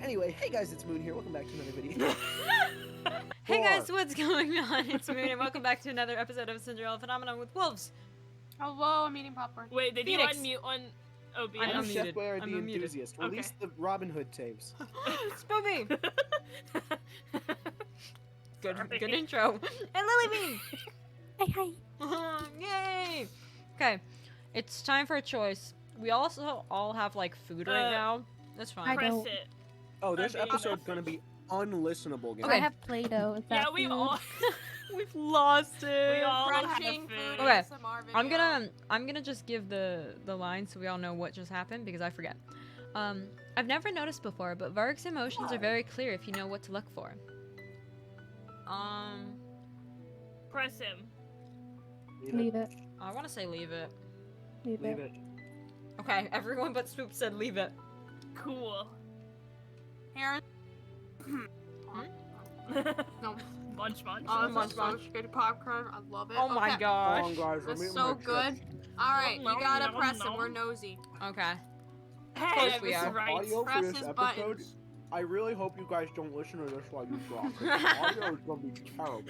Anyway, hey guys, it's Moon here. Welcome back to another video. Hey guys, what's going on? It's Moon, and welcome back to another episode of Cinderella Phenomenon with Wolves. Hello, I'm eating popcorn. Wait, did Phoenix. you unmute on OBS? I'm I'm unmuted. Chef Blair, the I'm unmuted. enthusiast. Release the Robin Hood tapes. Spoopy! Sorry. Good intro. And Lily Bean! Hi. Yay! Okay, it's time for a choice. We also all have like food right now. That's fine. I Press don't. it. Oh, this Okay. episode's gonna be unlistenable, guys. Okay. I have Play-Doh. Is that Yeah, we food? all We've lost it. we all have Crunching food. food. Okay, ASMR I'm video. gonna just give the line so we all know what just happened because I forget. I've never noticed before, but Varg's emotions are very clear if you know what to look for. Press him. Leave it. I want to say leave it. Leave Leave it. it. Okay, everyone but Swoop said leave it. Cool. Aaron. No. Munch. Oh, Munch, this is munch. so good popcorn. I love it. Oh my Okay. gosh. Come on, guys. I'm That's eating so my good. chips. All right, No, you gotta no, press no. it. We're nosy. Okay. Hey, course we this are. is right. Audio for Press this his episode. buttons. I really hope you guys don't listen to this while you drop it. The audio is gonna be terrible.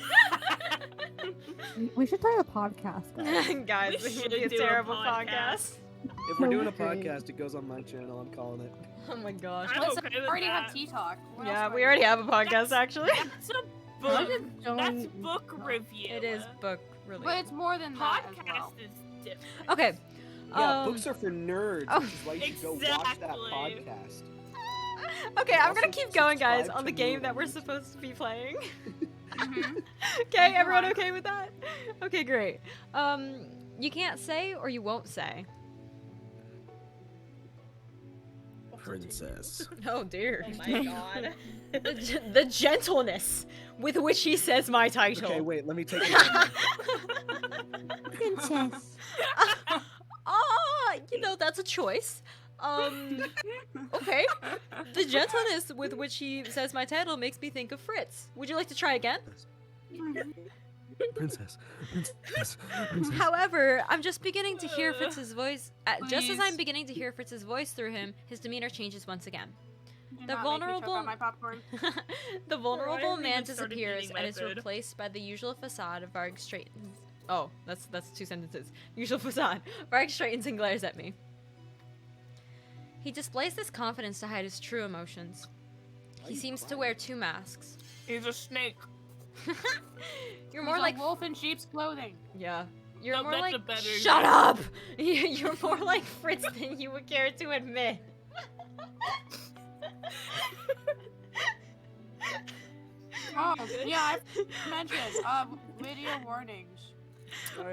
We should try a podcast. Guys. Guys, We this would should be a do a terrible podcast. podcast. If we're doing a Okay. podcast, it goes on my channel. I'm calling it. Oh my gosh. I'm Listen, okay we with already that. have tea talk. What Yeah, else we do I already do? have a podcast That's- actually. That's a I book. just don't- That's book review. It is book But related. it's more than that as Podcast well. is different. Okay. Yeah, books are for nerds, oh, which is why you should go watch that exactly. podcast. Okay, I'm gonna Also keep going, guys, subscribe on the to game that we're movies. supposed to be playing. Mhm. Okay, Go everyone on. okay with that? Okay, great. You can't say or you won't say. Princess. Oh dear. Oh my god. The gentleness with which he says my title. Okay, wait, let me take it. Princess. That's a choice. Okay. The gentleness with which he says my title makes me think of Fritz. Would you like to try again? Princess. However, I'm just beginning to hear Fritz's voice. Just as I'm Please. beginning to hear Fritz's voice through him, his demeanor changes once again. Do The not make me choke vulnerable- on my popcorn. The vulnerable haven't man even started disappears eating my and is food. replaced by the usual facade of Varg straightens. Oh, that's two sentences. Usual facade. Varg straightens and glares at me. He displays this confidence to hide his true emotions. He seems to wear two masks. He's a snake. You're He's more a like wolf in sheep's clothing. yeah. You're No, more that's like a better shut example. up. You're more like Fritz than you would care to admit. Oh, yeah, I mentioned video warnings.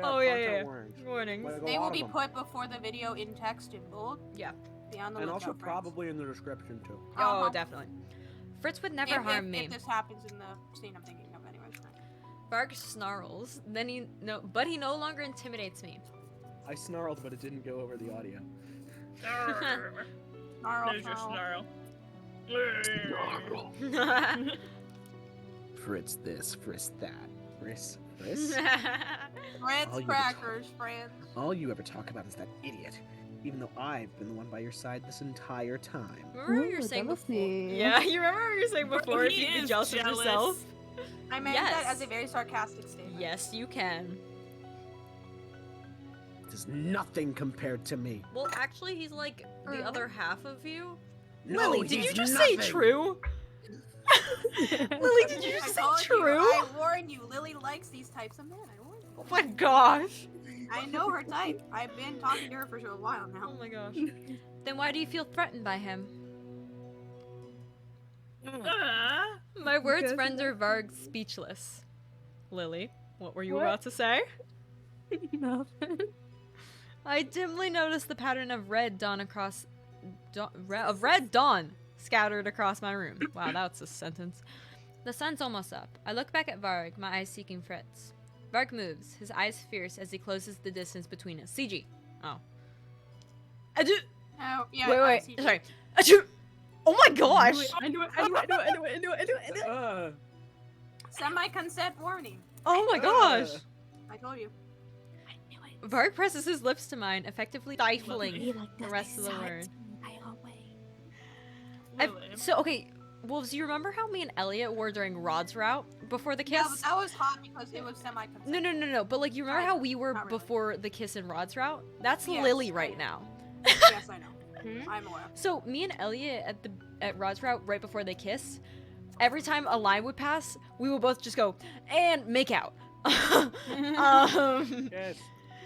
Oh, yeah, content yeah. warnings. Warnings. Like a They lot will of be them. put before the video in text in bold. Yeah. Be on the And lookout, also friends. probably in the description too. Oh, Uh-huh. definitely. Fritz would never if, harm if, me. If this happens in the scene I'm thinking of, anyways. Varg snarls. But he no longer intimidates me. I snarled, but it didn't go over the audio. Arr. Snarl, There's your snarl. snarl. Fritz this, Fritz that. Fritz. Ritz All you crackers, friends. All you ever talk about is that idiot. Even though I've been the one by your side this entire time. Remember what you were Ooh, saying before? jealousy. Yeah, you remember what you were saying before? He If you'd be is jealous of yourself? I meant Yes. that as a very sarcastic statement. Yes, you can. It is nothing compared to me. Well, actually, he's like the other half of you. No, Lily, did you he's just nothing. say true? Lily, did you I just say told true? You, I warn you, Lily likes these types of men. I warn you. Oh my gosh. I know her type. I've been talking to her for a while Oh now. my gosh. Then why do you feel threatened by him? My words Because- render Varg speechless. Lily, what were you What? about to say? Nothing. I dimly noticed the pattern of red dawn across red dawn scattered across my room. Wow, that's a sentence. The sun's almost up. I look back at Varg, my eyes seeking Fritz. Varg moves, his eyes fierce as he closes the distance between us. CG. Oh. Adieu. Oh, yeah. Wait, I wait. see. Sorry. Achoo! Oh my gosh! I knew it. Semi-consent warning. Oh my gosh! I told you. I knew it. Varg presses his lips to mine, effectively stifling Be like the this, rest of the they saw it word. right away. Lily. So, okay, Wolves, do you remember how me and Elliot were during Rod's route before the kiss? Yeah, but that was hot because it was semi-consent. No. But, like, you remember how we were Not really. before the kiss in Rod's route? That's Yes, Lily I right know. now. Yes, I know. Hmm? I'm aware. So, me and Elliot at Rod's route right before they kiss, every time a line would pass, we would both just go, and make out.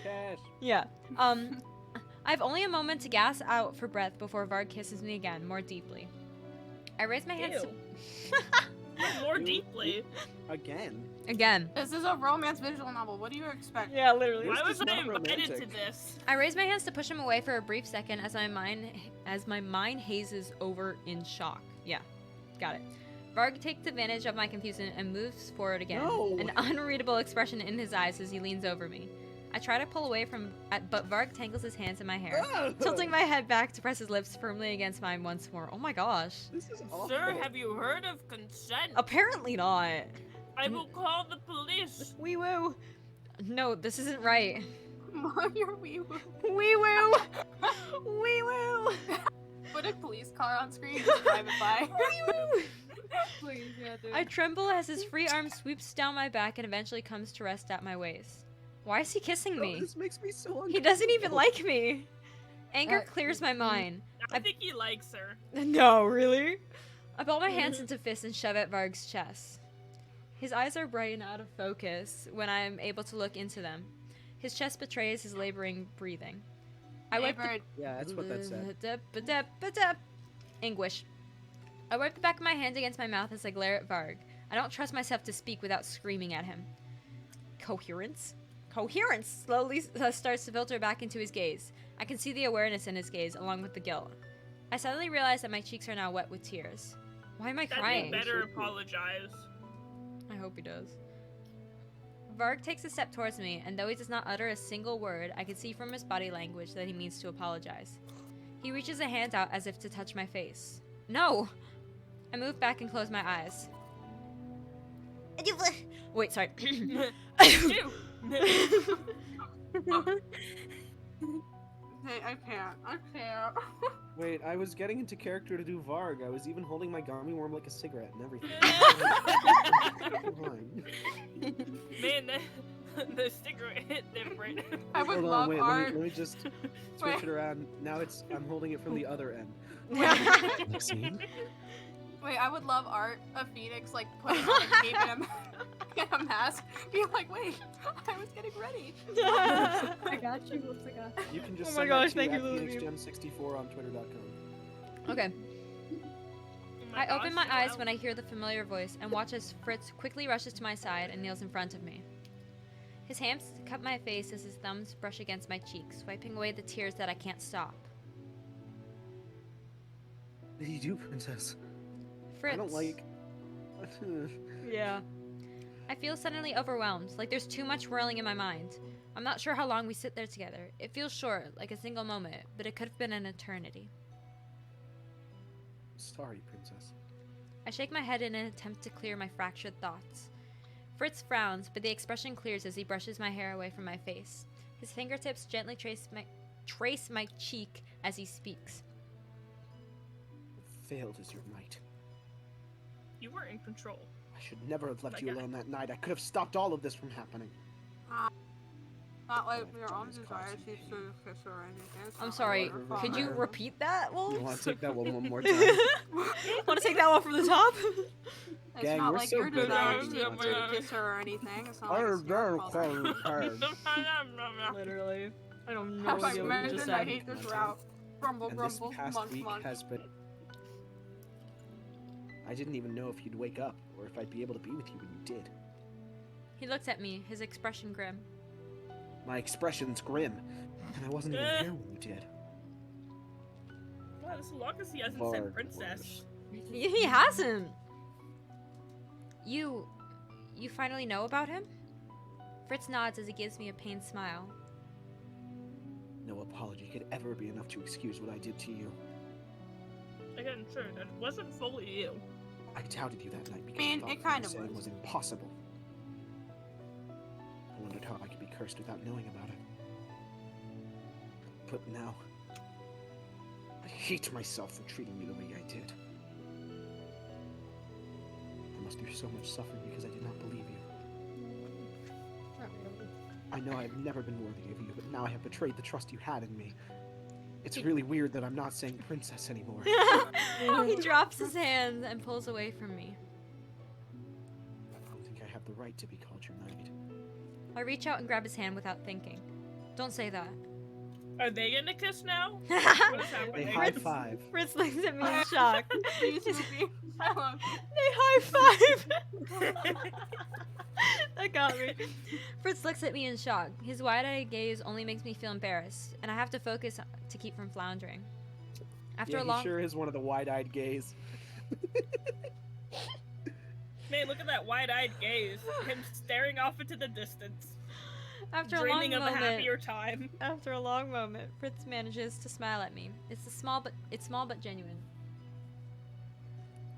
Cash. Yeah. I have only a moment to gas out for breath before Varg kisses me again, more deeply. I raise my hands Ew. More deeply. Again. again. This is a romance visual novel. What do you expect? Yeah, literally. Why This was is I not invited to romantic. this? I raise my hands to push him away for a brief second as my mind hazes over in shock. Yeah, got it. Varg takes advantage of my confusion and moves forward again. No. An unreadable expression in his eyes as he leans over me. I try to pull away but Varg tangles his hands in my hair, tilting my head back to press his lips firmly against mine once more. Oh my gosh. This is awful. Sir, have you heard of consent? Apparently not. I will call the police. Wee woo. No, this isn't right. Your wee woo. Wee woo. Wee woo. Put a police car on screen. Just drive it by. Wee woo. Please, yeah, dude. I tremble as his free arm sweeps down my back and eventually comes to rest at my waist. Why is he kissing Oh, me? this makes me so uncomfortable. He doesn't even like me. Anger Uh, clears my mind. I think he likes her. No, really? I ball my hands into fists and shove at Varg's chest. His eyes are bright and out of focus when I am able to look into them. His chest betrays his laboring breathing. I wipe the Favorite. Yeah, that's what that said. Anguish. I wipe the back of my hand against my mouth as I glare at Varg. I don't trust myself to speak without screaming at him. Coherence? Coherence slowly starts to filter back into his gaze. I can see the awareness in his gaze, along with the guilt. I suddenly realize that my cheeks are now wet with tears. Why am I That crying? he better apologize. I hope he does. Varg takes a step towards me, and though he does not utter a single word, I can see from his body language that he means to apologize. He reaches a hand out as if to touch my face. No! I move back and close my eyes. Wait, sorry. Ew. Hey, I can't. I can't. Wait, I was getting into character to do Varg. I was even holding my gummy worm like a cigarette and everything. Come on. Man, the sticker hit different. I would Hold on, love wait, art. let me just switch it around. Now I'm holding it from the other end. Lexine? Wait, I would love art of Phoenix like putting on a cape and a mask, being like, wait, I was getting ready. I got you. Whoops, I got you. You can just Oh my send gosh, that thank to you, Lily. PhoenixGem64 on Twitter.com. Okay. Oh I open my gosh, eyes wow. when I hear the familiar voice and watch as Fritz quickly rushes to my side and kneels in front of me. His hands cup my face as his thumbs brush against my cheeks, wiping away the tears that I can't stop. What did you do, princess? Fritz. I don't like... Yeah. I feel suddenly overwhelmed, like there's too much whirling in my mind. I'm not sure how long we sit there together. It feels short, like a single moment, but it could have been an eternity. Sorry, princess. I shake my head in an attempt to clear my fractured thoughts. Fritz frowns, but the expression clears as he brushes my hair away from my face. His fingertips gently trace my cheek as he speaks. Failed as your knight. You were in control. I should never have left My you God. alone that night. I could have stopped all of this from happening. Not like Oh, your own goodness desire gracious. to kiss her or anything. It's I'm not sorry, like your could you father. repeat that, Wolf? You want to take that one more time? Want to take that one from the top? It's Gang, not we're like so your good desire at to this content. kiss her or anything. It's not like it's your fault. Literally. I don't Have I idea what you mentioned just I said. hate this route? Grumble, And this grumble, past munch, week munch. has been... I didn't even know if you'd wake up, or if I'd be able to be with you when you did. He looks at me, his expression grim. My expression's grim, and I wasn't even there when you did. Wow, as long as he hasn't Varg said princess. He hasn't. You finally know about him? Fritz nods as he gives me a pained smile. No apology could ever be enough to excuse what I did to you. Again, sure, that wasn't fully you. I doubted you that night because Man, I thought it what kind you of were saying was. was impossible. I wondered how I could be cursed without knowing about it. But now, I hate myself for treating you the way I did. I must be so much suffering because I did not believe you. Not really. I know I have never been worthy of you, but now I have betrayed the trust you had in me. It's really weird that I'm not saying princess anymore. He drops his hands and pulls away from me. I don't think I have the right to be called your knight. I reach out and grab his hand without thinking. Don't say that. Are they gonna kiss now? What is They happening? high five. Fritz looks at me in shock. Please, movie. I love you. They high five! That got me. Fritz looks at me in shock. His wide-eyed gaze only makes me feel embarrassed, and I have to focus to keep from floundering. After Yeah, a long he sure is one of the wide-eyed gays. Man, look at that wide-eyed gaze. Him staring off into the distance, After a dreaming long of a moment, happier time. after a long moment, Fritz manages to smile at me. It's small but genuine.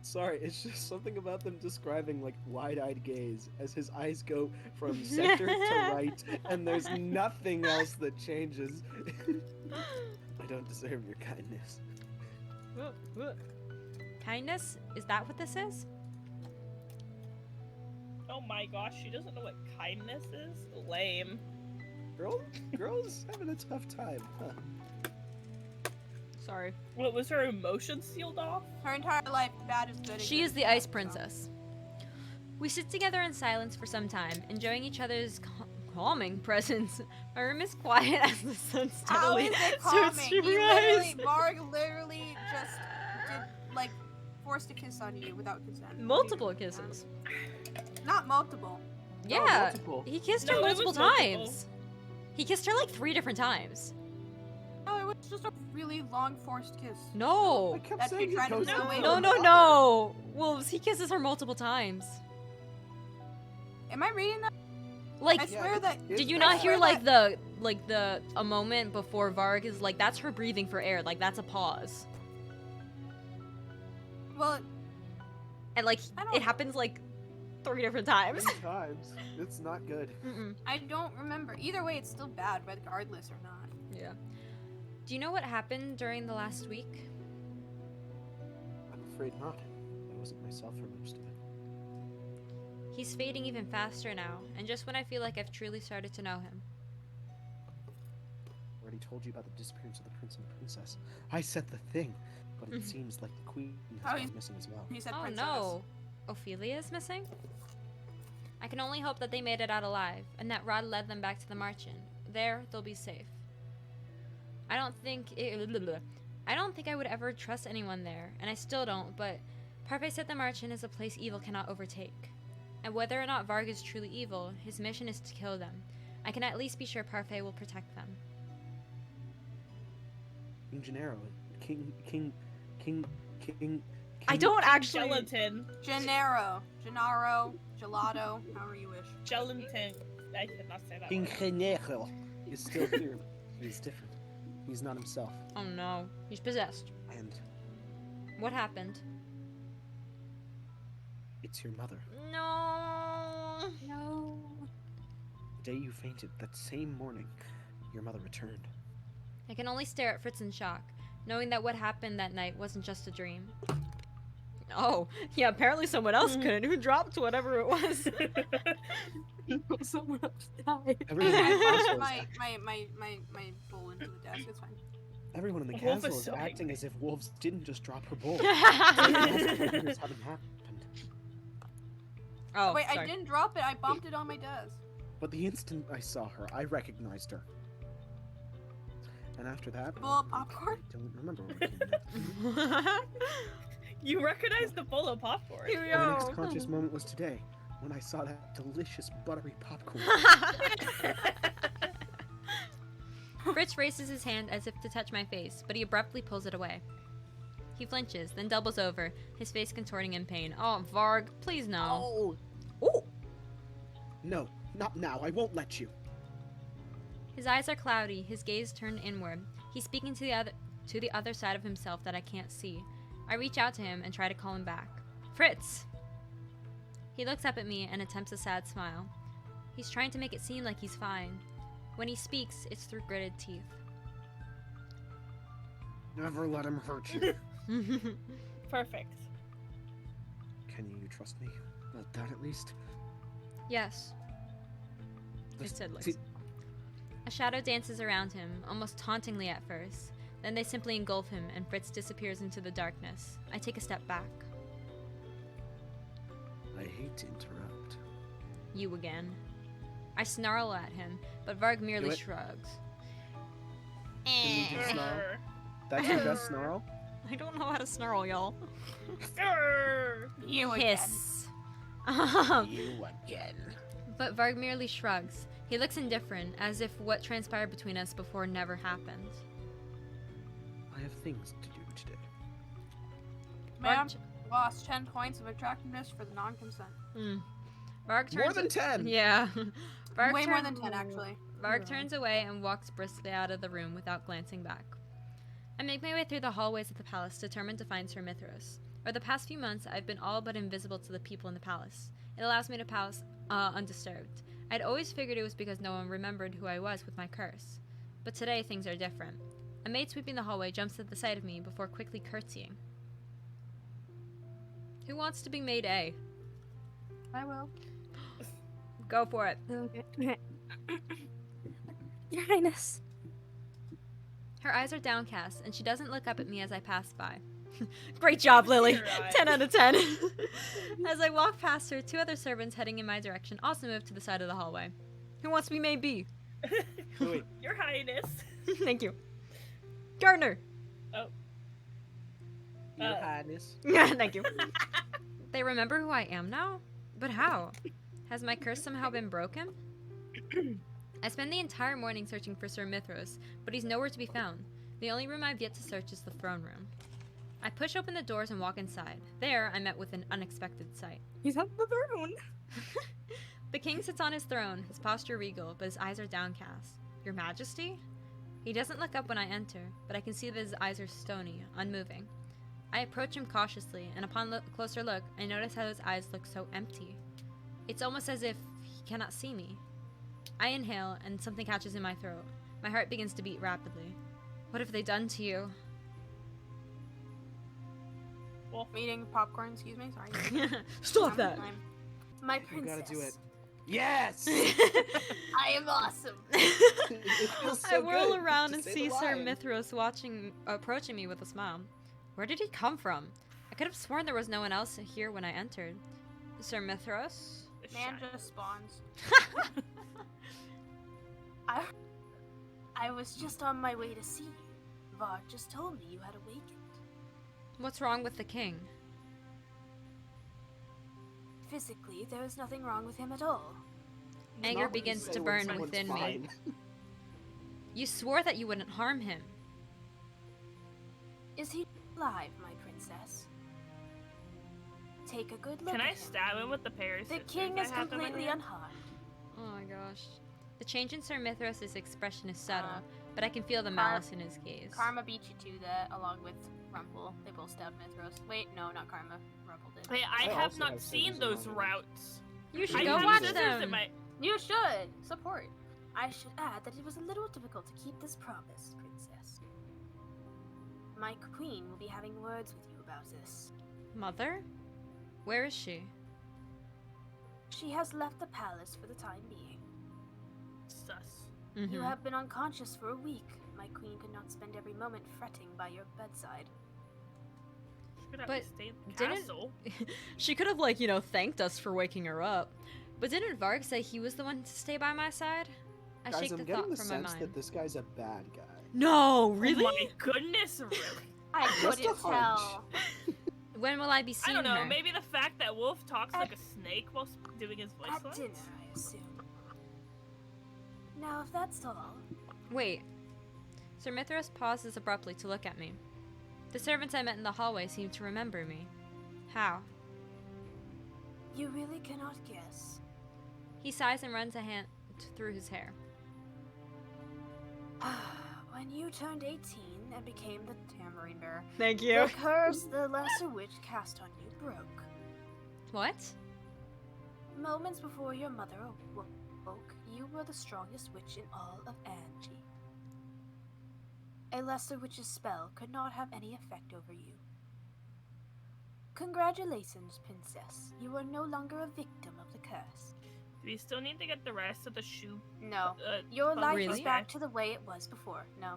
Sorry, it's just something about them describing like wide-eyed gaze as his eyes go from center to right, and there's nothing else that changes. I don't deserve your kindness. Kindness? Is that what this is? Oh my gosh, she doesn't know what kindness is? Lame. Girls having a tough time, huh? Sorry. What, was her emotions sealed off? Her entire life, bad is good. and She good is the bad, Ice so. Princess. We sit together in silence for some time, enjoying each other's calming presence. My room is quiet as the sun How steadily is it starts calming? to He literally, rise. Varg literally just did, like, forced a kiss on you without consent. Multiple kisses. Not multiple. Yeah, multiple. he kissed No, her it multiple was multiple. times. He kissed her like 3 different times. No, it was just a really long forced kiss. I No. kept That she saying it tried to goes run on away for No, from no, another. no. Wolves, he kisses her multiple times. Am I reading that? Like, I swear that. did you I not swear hear like that- a moment before Varg is like, that's her breathing for air, like that's a pause. Well, And like I don't- it happens like 3 different times. 3 times. It's not good. Mm-mm. I don't remember. Either way, it's still bad, regardless or not. Yeah. Do you know what happened during the last week? I'm afraid not. I wasn't myself for most of it. He's fading even faster now, and just when I feel like I've truly started to know him. I already told you about the disappearance of the prince and the princess. I said the thing, but it seems like the queen Oh, has gone he's- missing as well. He said Oh princess. no. Ophelia is missing? I can only hope that they made it out alive, and that Rod led them back to the Marchen. There, they'll be safe. I don't think I would ever trust anyone there, and I still don't, but Parfait said the Marchen is a place evil cannot overtake. And whether or not Varg is truly evil, his mission is to kill them. I can at least be sure Parfait will protect them. King Gennaro, King. I don't actually. Gelatin. Gennaro, Gelato, however you wish. Gelatin. I cannot say that King word. Gennaro is still here. He's different. He's not himself. Oh no, he's possessed. And What happened? it's your mother. No. No. The day you fainted, that same morning, your mother returned. I can only stare at Fritz in shock, knowing that what happened that night wasn't just a dream. Oh, yeah, apparently someone else couldn't. Who dropped whatever it was? Someone else died. Everyone in the castle is, My bowl into the desk. It's fine. everyone in the Wolf castle is is so acting angry. as if wolves didn't just drop her bowl. It's having happened. Oh, Wait, sorry. I didn't drop it. I bumped it on my desk. But the instant I saw her, I recognized her. And after that, Bowl of popcorn. I don't remember what came next. You recognize the bowl of popcorn. Here we My next go. conscious moment was today, when I saw that delicious buttery popcorn. Fritz raises his hand as if to touch my face, but he abruptly pulls it away. He flinches, then doubles over, his face contorting in pain. Oh, Varg, please no. Oh! No, not now. I won't let you. His eyes are cloudy, his gaze turned inward. He's speaking to the other side of himself that I can't see. I reach out to him and try to call him back. Fritz! He looks up at me and attempts a sad smile. He's trying to make it seem like he's fine. When he speaks, it's through gritted teeth. Never let him hurt you. Perfect. Can you trust me? About that at least? Yes. I This- said Lex. see- A shadow dances around him, almost tauntingly at first. Then they simply engulf him and Fritz disappears into the darkness. I take a step back. I hate to interrupt. You again. I snarl at him, but Varg merely Do it. shrugs. Can you do Eh. snarl? That's your best snarl? I don't know how to snarl, y'all. You again. Hiss. You again. But Varg merely shrugs. He looks indifferent, as if what transpired between us before never happened. I have things to do today. Ma'am, lost 10 points of attractiveness for the non-consent. Varg turns More than 10! Yeah. Varg Way more turn- than 10, actually. Varg turns away and walks briskly out of the room without glancing back. I make my way through the hallways of the palace, determined to find Sir Mithras. For the past few months, I've been all but invisible to the people in the palace. It allows me to pass undisturbed. I'd always figured it was because no one remembered who I was with my curse. But today, things are different. A maid sweeping the hallway jumps at the sight of me before quickly curtsying. Who wants to be maid A? I will. Go for it. Okay. Your Highness. Her eyes are downcast, and she doesn't look up at me as I pass by. Great job, Lily! Your eyes. 10 out of 10. As I walk past her, two other servants heading in my direction also move to the side of the hallway. Who wants to be maid B? Wait, Your Highness. Thank you. Gardner! Your Uh, Highness. Thank you. They remember who I am now? But how? Has my curse somehow been broken? I spend the entire morning searching for Sir Mithras, but he's nowhere to be found. The only room I've yet to search is the throne room. I push open the doors and walk inside. There, I met with an unexpected sight. He's on the throne. The king sits on his throne, his posture regal, but his eyes are downcast. Your Majesty? He doesn't look up when I enter, but I can see that his eyes are stony, unmoving. I approach him cautiously, and upon closer look, I notice how his eyes look so empty. It's almost as if he cannot see me. I inhale, and something catches in my throat. My heart begins to beat rapidly. What have they done to you? Wolf eating popcorn, excuse me, sorry. Stop that! My You princess. gotta do it. Yes! I am awesome. It feels so I whirl good around to and say see the Sir line. Mithras approaching me with a smile. Where did he come from? I could have sworn there was no one else here when I entered. Sir Mithras? Man Shut. just spawns. I was just on my way to see you. Var just told me you had awakened. What's wrong with the king? Physically, there is nothing wrong with him at all. Anger Not what you begins say to when burn someone's within me. fine. You swore that you wouldn't harm him. Is he alive, my princess? Take a good look Can at I him. stab him with the pair of The scissors king I is have in my completely hand? unharmed. Oh my gosh. The change in Sir Mithras' expression is subtle, Uh, but I can feel the Car- malice in his gaze. Karma beat you to that, along with Rumple. They both stabbed Mithras. Wait, no, not Karma. Rumple did. Hey, I I have also not have seen scissors in those my hand. routes. You should I go have watch scissors them. in my- You should support. I should add that it was a little difficult to keep this promise, princess. My queen will be having words with you about this. Mother? Where is she? She has left the palace for the time being. Sus. You Mhm. have been unconscious for a week. My queen could not spend every moment fretting by your bedside. Could have But stayed in the didn't- castle. She could have, thanked us for waking her up. But didn't Varg say he was the one to stay by my side? I Guys, shake I'm the getting thought the from my sense mind. that this guy's a bad guy. No, really? Oh my goodness, really? I Just a couldn't hunch. tell. When will I be I seeing don't know, her? maybe the fact that Wolf talks At- like a snake while doing his voice At lines? dinner, I assume. Now, if that's all, Wait. Sir Mithras pauses abruptly to look at me. The servants I met in the hallway seem to remember me. How? you really cannot guess. He sighs and runs a hand through his hair. When you turned 18, and became the tambourine bearer. Thank you. The curse the lesser witch cast on you broke. What? Moments before your mother awoke, you were the strongest witch in all of Angie. A lesser witch's spell could not have any effect over you. Congratulations, princess. You are no longer a victim of the curse. Do we still need to get the rest of the shoe? No. Uh, Your life Really? is back to the way it was before. No.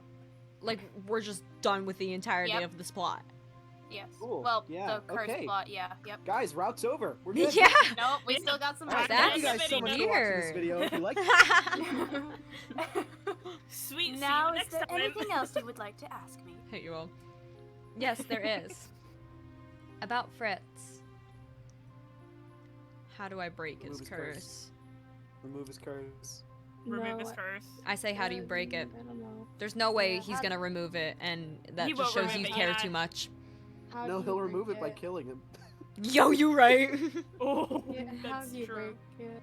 Like, we're just done with the entirety Yep. of this plot. Yes. Cool. Well, Yeah, the curse okay. plot, yeah. Yep. Guys, route's over. We're good. Yeah. No, we still got some All right, more. thank you That's guys so much for watching this weird. video. If you like Sweet. Now, see you is next there time. anything else you would like to ask me? Hit you all. Yes, there is. About Fritz. How do I break his Remove his curse. curse? remove his curse. Remove No, his curse. I say, how do you break it? I don't know. There's no way Yeah, he's how- gonna remove it, and that He just won't shows you remove it, care yeah. too much. How No, do he'll you remove break it by killing him. Yo, you right. Oh, Yeah, how that's do you true. break it?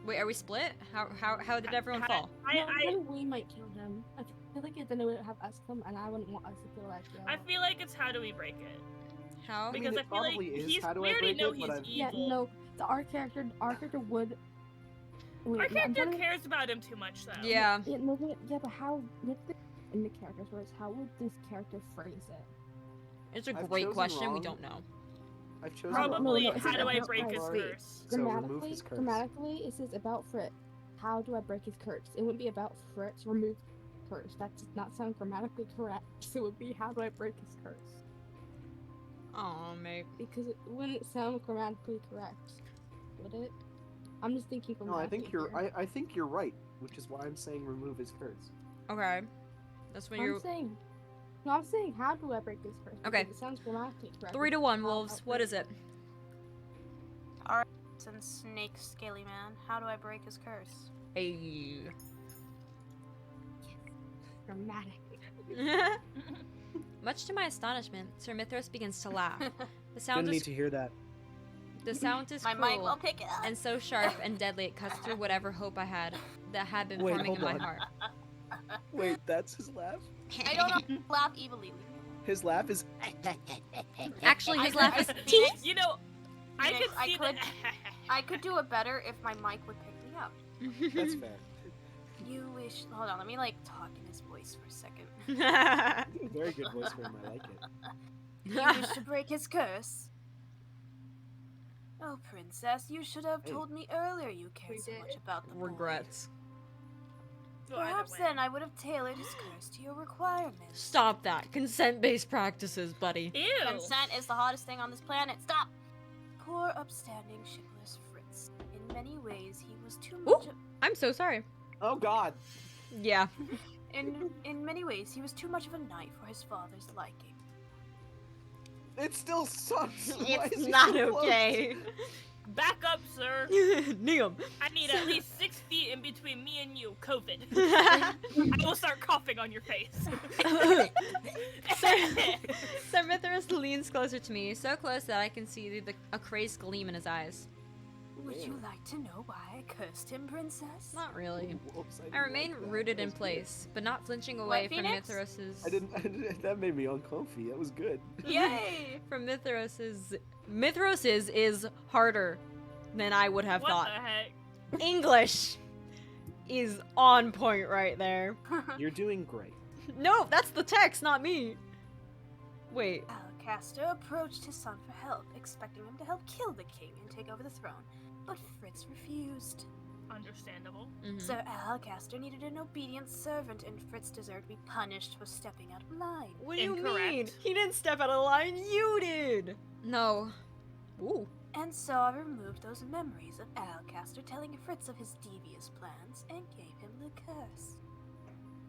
Wait, are we split? How did everyone fall? No, then we might kill him. I feel like then it would have us come, and I wouldn't want us to feel like I feel like it's how do we break it? How? I mean, Because it I feel like probably is, he's, how do we I already break know it, he's but Yeah, evil. no, our character would. Wait, Our I'm character trying to- cares about him too much, though. Yeah. Yeah, no, but how? In the character's words, how would this character phrase it? It's a I've great chosen question. We wrong. don't know. I've chosen Probably, No, it's how do I about break his Fritz. curse? So remove his curse. Grammatically, it says about Fritz. How do I break his curse? It wouldn't be about Fritz. Remove curse. That does not sound grammatically correct. So it would be how do I break his curse? Oh, mate. Because it wouldn't sound grammatically correct, would it? I'm just thinking No, I think grammatically here. I think you're right, which is why I'm saying remove his curse. Okay. That's when you're. I'm saying how do I break this curse? Okay. Because it sounds grammatically correct. 3-1, How wolves. about What Fritz? is it? And snake scaly man, how do I break his curse? Hey. Dramatic. Much to my astonishment, Sir Mithras begins to laugh. The sound Didn't need is to hear that. My mic will cruel pick it up. and so sharp and deadly it cuts through whatever hope I had that had been Wait, forming in hold my on. heart. Wait, that's his laugh? I don't know. Laugh evilly. His laugh is. Actually, his I- laugh I- is Phoenix, teeth. You know, I Phoenix, could I see could- that. I could do it better if my mic would pick me up. That's fair. You wish. Hold on, let me like talk in his voice for a second. Very good voice for him. I like it. You wish to break his curse? Oh, princess, you should have Hey. told me earlier you cared so did. much about the boy. Regrets. So either Perhaps way. then I would have tailored his curse to your requirements. Stop that. Consent-based practices, buddy. Ew. Consent is the hottest thing on this planet. Stop! Poor, upstanding, chivalrous Fritz. In many ways, he was too much. I'm so sorry. Oh God. Yeah. In many ways, he was too much of a knight for his father's liking. It still sucks. Why It's is he not so close? okay. Back up, sir. Neum. I need at least 6 feet in between me and you. COVID. I will start coughing on your face. Sir Mithras leans closer to me, so close that I can see a crazed gleam in his eyes. Would you like to know why I cursed him, princess? Not really. Whoops, I didn't rooted like that. rooted That in was good. place, but not flinching away What, from Phoenix? Mithras's. I didn't. That made me uncomfy. That was good. Yay! From Mithras's is harder than I would have What thought. the heck? English is on point right there. You're doing great. No, that's the text, not me. Wait. Alcaster approached his son for help, expecting him to help kill the king and take over the throne. But Fritz refused. Understandable. Mhm. Sir Alcaster needed an obedient servant, and Fritz deserved to be punished for stepping out of line. What do you mean? Incorrect. He didn't step out of line. You did. No. Ooh. And so I removed those memories of Alcaster telling Fritz of his devious plans and gave him the curse.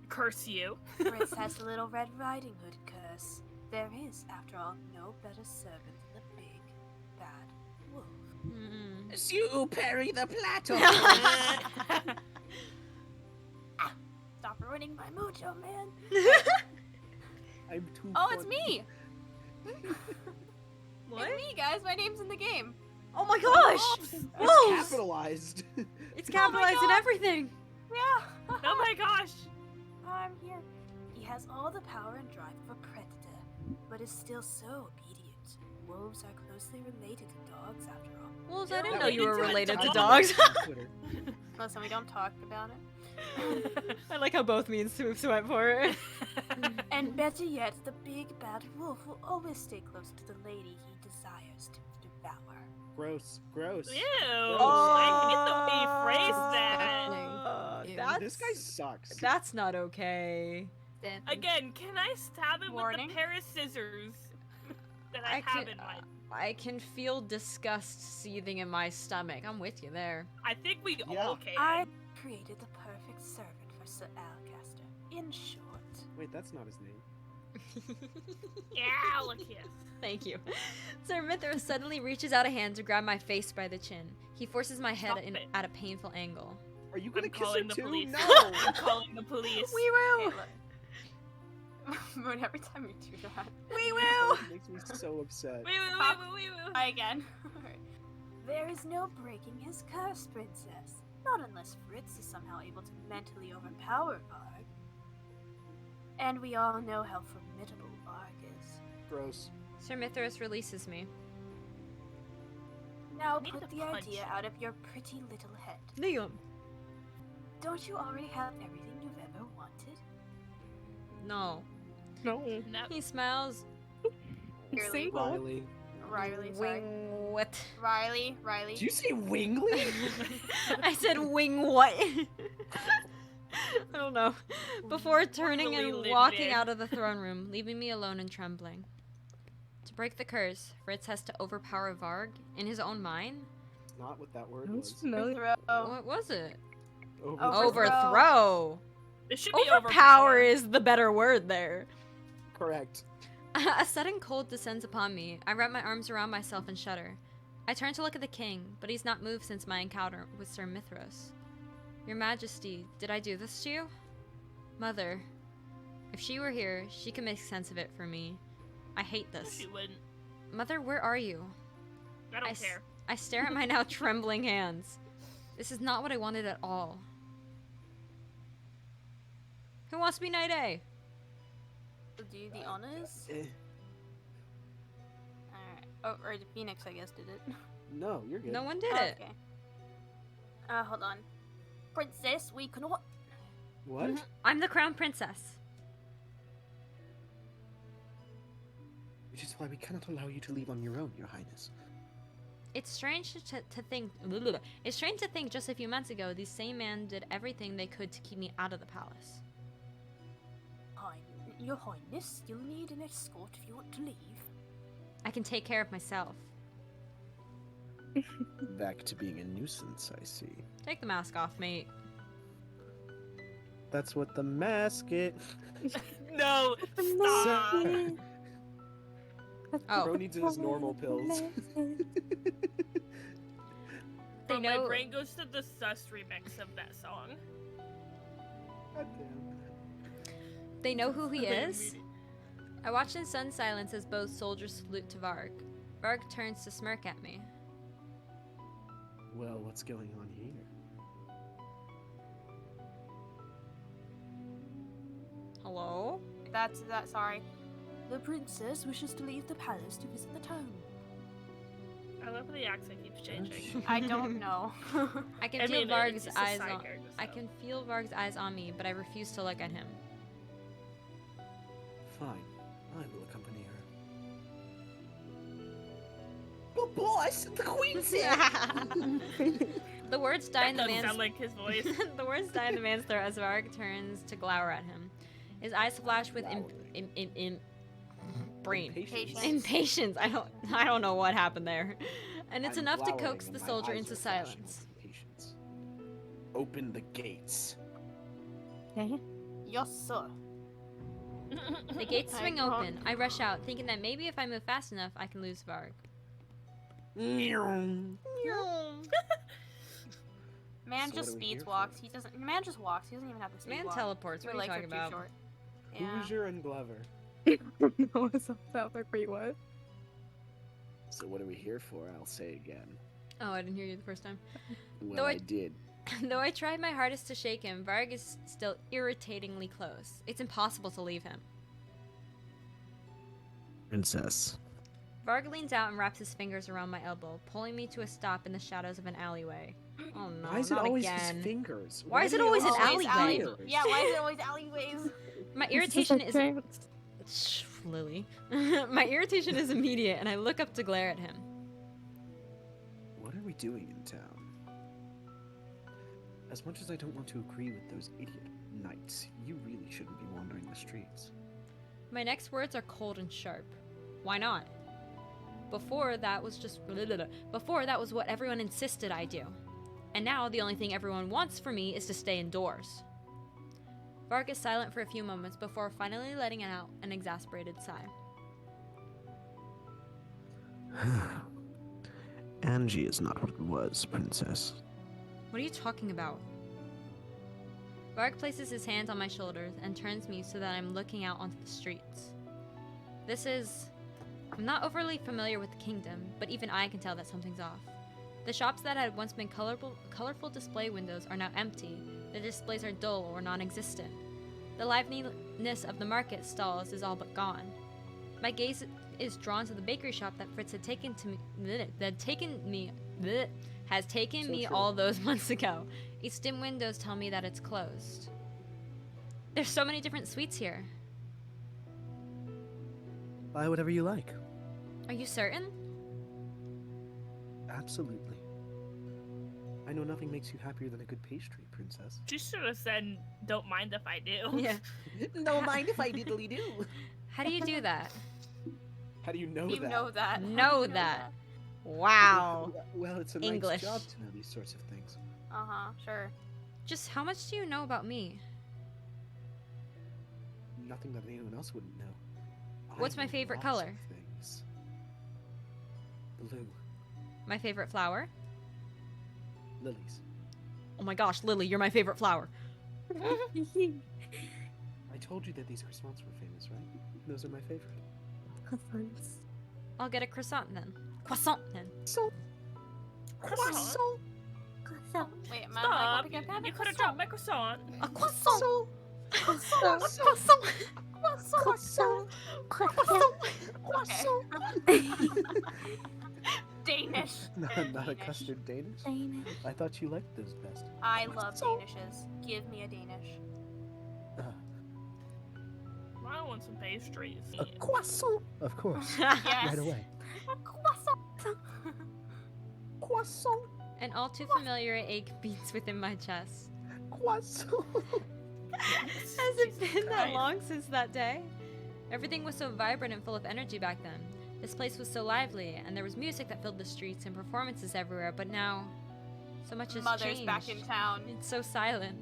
Curse you. Fritz has the Little Red Riding Hood curse. There is, after all, no better servant than the big, bad wolf. Mm-mm. You parry the platter. Stop ruining my mojo, man. I'm too. Oh, it's funny. me! What? It's me, guys. My name's in the game. Oh my gosh! It's Wolves! capitalized. It's capitalized in God. everything. Yeah. Oh my gosh. I'm here. has all the power and drive of a predator, but is still so obedient. Wolves are closely related to dogs, after all. Wolves, I You're didn't know you were related to related a to dog. dogs. Twitter. Listen, we don't talk about it. I like how both means went for it. And better yet, the big bad wolf will always stay close to the lady he desires to devour. Gross. Gross. Ew. Oh. I hate the way you phrased that. Ew. This guy sucks. That's not okay. Then Again, can I stab him Warning. with a pair of scissors that I I, have can- in my... I can feel disgust seething in my stomach. I'm with you there. I think we Yeah. all can. I created the perfect servant for Sir Alcaster. In short, Wait, that's not his name. Yeah, look here. Thank you. Sir Mithras suddenly reaches out a hand to grab my face by the chin. He forces my head Stop in, it. at a painful angle. Are you gonna I'm kiss her calling the too? police. No. I'm calling the police. We will! Moon, every time you do that. We will! It makes me so upset. Wait. Try again. Alright. There is no breaking his curse, princess. Not unless Fritz is somehow able to mentally overpower Varg. And we all know how formidable Varg is. Gross. Sir Mithras releases me. Now I need put to the punch idea him. out of your pretty little head. Liam. Don't you already have everything you've ever wanted? No. no. No. He smiles. You're Single. Riley. Riley, sorry. Wing what? Riley. Did you say Wingley? I said wing what? I don't know. Before turning Really and limited. walking out of the throne room, leaving me alone and trembling. To break the curse, Fritz has to overpower Varg in his own mind? That's not what that word Sounds was. familiar. What was it? Overthrow. Overthrow. It should be Overpower is the better word there. Correct. A sudden cold descends upon me. I wrap my arms around myself and shudder. I turn to look at the king, but he's not moved since my encounter with Sir Mithras. Your Majesty, did I do this to you? Mother, if she were here, she could make sense of it for me. I hate No, this. she wouldn't. Mother, where are you? I don't s- care. I stare at my now trembling hands. This is not what I wanted at all. Who wants to be Knight A? Do the honors? Eh. Alright. Oh, or the Phoenix, I guess, did it. No, you're good. No one did it. Okay. Hold on. Princess, we cannot. What? Mhm. I'm the crown princess. Which is why we cannot allow you to leave on your own, Your Highness. It's strange to think. It's strange to think just a few months ago, these same men did everything they could to keep me out of the palace. Your Highness, you'll need an escort if you want to leave. I can take care of myself. Back to being a nuisance, I see. Take the mask off, mate. That's what the mask is. No, stop. Oh. Bro needs his normal pills. They Bro, know. my brain goes to the sus remix of that song. God damn. They know who he I is. mean, I watch in sudden silence as both soldiers salute to Varg. Varg turns to smirk at me. Well, what's going on here? Hello? That's that. Sorry. The princess wishes to leave the palace to visit the town. I love how the accent keeps changing. I don't know. I can I feel mean, Varg's it's just a eyes side on. character, I so. can feel Varg's eyes on me, but I refuse to look at him. Fine. I will accompany her. Oh, boss! The queen's here! The words die in That the doesn't man's sound like his voice. the words die in the man's throat as Varg turns to glower at him. His eyes flash with brain Impatience. impatience. I don't know what happened there, and it's I'm enough to glowering coax and the my soldier eyes into are flashing silence. with impatience. Open the gates. Yes, sir. The gates I swing can't- open. I rush out, thinking that maybe if I move fast enough, I can lose Varg. Man So just what are we here speeds for? walks. He doesn't. Man just walks. He doesn't even have to speed Man walk. teleports. Your What are you legs talking are about? too short. Yeah. Hoosier and Glover. No, it sounds like wait, what? So what are we here for? I'll say again. Oh, I didn't hear you the first time. Well, Though I I- did. Though I tried my hardest to shake him, Varg is still irritatingly close. It's impossible to leave him. Princess. Varg leans out and wraps his fingers around my elbow, pulling me to a stop in the shadows of an alleyway. Oh no, Why is it not always again. his fingers? Why is do it they always an always have alleyway? fingers? Yeah, why is it always alleyways? My This irritation our is chance. Shh, Lily. My irritation is immediate, and I look up to glare at him. What are we doing in town? As much as I don't want to agree with those idiot knights, you really shouldn't be wandering the streets. My next words are cold and sharp. Why not? Before that was Before that was what everyone insisted I do. And now the only thing everyone wants for me is to stay indoors. Varg is silent for a few moments before finally letting out an exasperated sigh. Angie is not what it was, Princess. What are you talking about? Varg places his hands on my shoulders and turns me so that I'm looking out onto the streets. I'm not overly familiar with the kingdom, but even I can tell that something's off. The shops that had once been colorful display windows are now empty. The displays are dull or non-existent. The liveliness of the market stalls is all but gone. My gaze is drawn to the bakery shop that Fritz had taken me true. all those months ago. Its dim windows tell me that it's closed. There's so many different sweets here. Buy whatever you like. Are you certain? Absolutely. I know nothing makes you happier than a good pastry, Princess. She should have said, "Don't mind if I do." Yeah. No mind if I diddly do. How do you do that? How do you know You that? know that. Know that. Wow. Well, it's a English. nice job to know these sorts of things. Uh-huh, sure. Just how much do you know about me? Nothing that anyone else wouldn't know. What's I my know favorite lots color? of things. Blue. My favorite flower? Lilies. Oh my gosh, Lily, you're my favorite flower. I told you that these croissants were famous, right? Those are my favorite. Confines. I'll get a croissant then. Croissant then. So, Croissant? Wait, am I Stop! going to get that? You could have dropped my croissant. A croissant. Croissant. Croissant. Croissant. Danish. not a custard Danish? I thought you liked those best. I love Danishes. Give me a Danish. I want some pastries. A croissant, of course. Yes. Right away. A croissant. Croissant, An all too familiar ache beats within my chest. croissant. Has it been that Christ. long since that day? Everything was so vibrant and full of energy back then. This place was so lively, and there was music that filled the streets and performances everywhere, but now, so much has Mother's changed. back in town. It's so silent.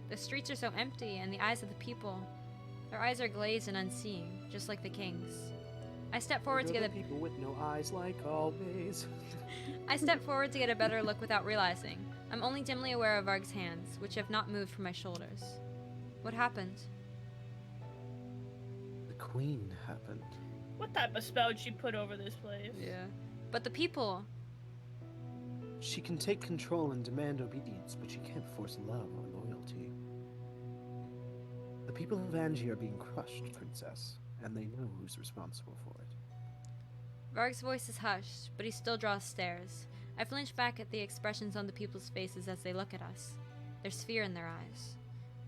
The streets are so empty, and the eyes of the people, their eyes are glazed and unseeing, just like the king's. I step forward to get a people with no eyes like always. I step forward to get a better look without realizing. I'm only dimly aware of Varg's hands, which have not moved from my shoulders. What happened? The queen happened. What type of spell did she put over this place? Yeah. But the people. She can take control and demand obedience, but she can't force love or loyalty. The people of Angie are being crushed, Princess, and they know who's responsible for it. Varg's voice is hushed, but he still draws stares. I flinch back at the expressions on the people's faces as they look at us. There's fear in their eyes.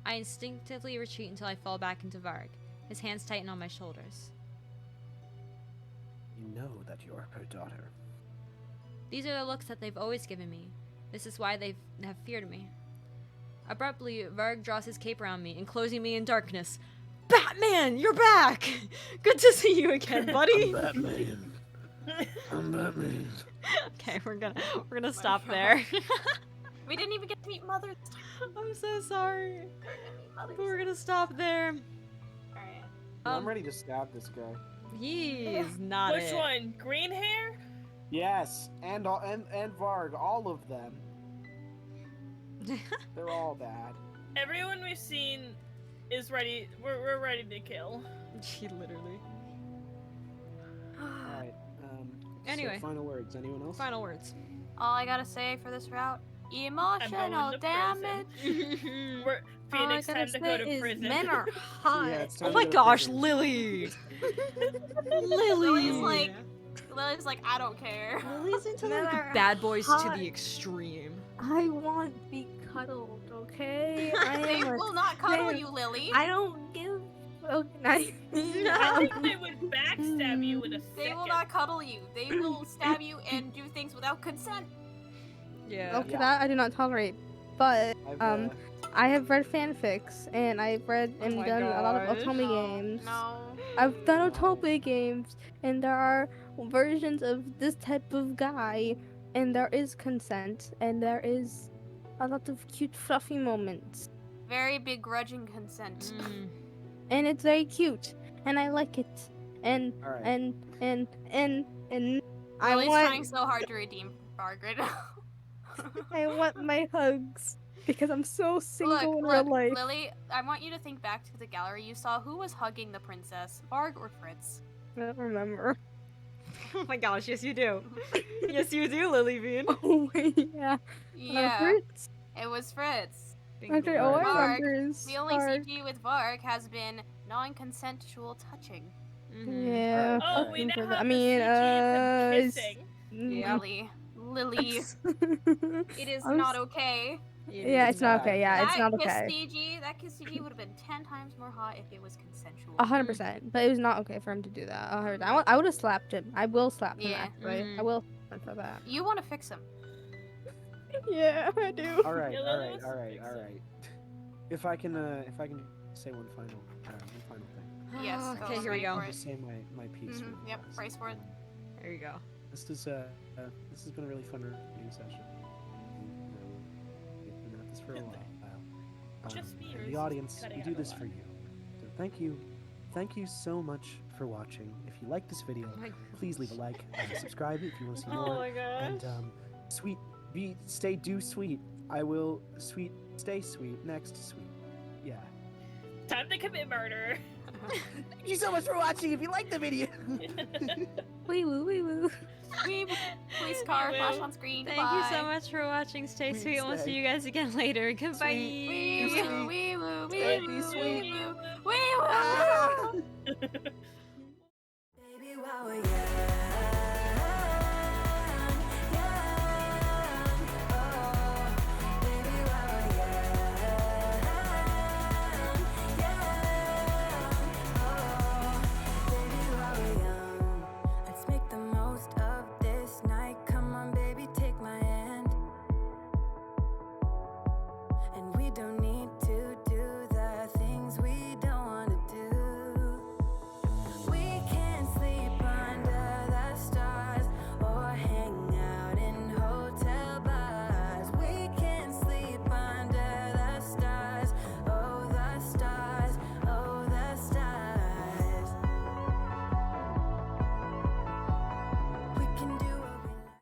I instinctively retreat until I fall back into Varg. His hands tighten on my shoulders. You know that you're her daughter. These are the looks that they've always given me. This is why they have feared me. Abruptly, Varg draws his cape around me, enclosing me in darkness. Batman, you're back! Good to see you again, buddy. Batman. I'm Batman. Okay, we're gonna stop there. We didn't even get to meet Mother this time. I'm so sorry. Mother. But we're gonna stop there. Alright. I'm ready to stab this guy. He's not Which it. one? Green hair? Yes, and Varg, all of them. They're all bad. Everyone we've seen is ready. We're ready to kill. He literally. All right. Anyway. So final words. Anyone else? Final words. All I gotta say for this route, Emotional to damage. prison. We're All I Phoenix, gotta time to go say to is prison. men are Yeah, hot. it's Oh time my to go to gosh, prison. Lily! Lily's Lily! like, I don't care. Lily's into Men like are bad boys to hot. the extreme. I want to be cuddled, okay? I They am a will not cuddle man. you, Lily. I don't give. Okay, I think they would backstab you in a second. They will not cuddle you. They will stab you and do things without consent. Yeah. Okay, Yeah. that I do not tolerate. But I've, I have read fanfics and I've read Oh and my done a lot of gosh. otome No, games. no. I've done No. otome games, and there are versions of this type of guy, and there is consent, and there is a lot of cute, fluffy moments, Very begrudging consent. Mm. and it's very cute, and I like it, and All right. and I Lily's trying want so hard to redeem Margaret. I want my hugs because I'm so single in real Look, life. Lily, I want you to think back to the gallery you saw. Who was hugging the princess? Varg or Fritz? I don't remember. Oh my gosh, yes you do. Yes you do, Lily Bean. Oh yeah. Yeah, Fritz. it was Fritz. Okay, all I Varg. remember is The only Varg. CG with Varg has been non-consensual touching. Mhm. Yeah. Oh, fuck we him now for have that. I the mean, CG of it's- kissing. Yeah. Lily, it is I'm not s- okay. Yeah, it's not okay. Yeah, it's that not kiss okay. CG, that kiss CG would have been 10 times more hot if it was consensual. 100%. But it was not okay for him to do that. 100%. I would have slapped him. I will slap him Yeah. actually. Mhm. I will slap him for that. You want to fix him? Yeah, I do. All right, Yeah, all Lily right, was all right, all right. If I can say one final thing. Yes, Oh, go okay, on, here we ready go. for Just say my piece. Mhm, really yep, fast. brace for it. There you go. This has been a really fun reading session. We've been at this for a while. Just me, or And is the this audience, cutting we out do a this lot? for you. So thank you so much for watching. If you like this video, Oh my please leave a like and subscribe if you want to see Oh more. my gosh. And stay sweet. I will stay sweet. Next sweet. Yeah. Time to commit murder. Thank you so much for watching. If you liked the video. Wee woo, wee woo. Police car We flash will. on screen. Thank you so Goodbye. much for watching. Stay Sweet sweet, and we'll stay. see you guys again later. Goodbye. Wee Sweet. woo, wee woo, Stay wee woo, sweet. wee woo, wee woo. Ah!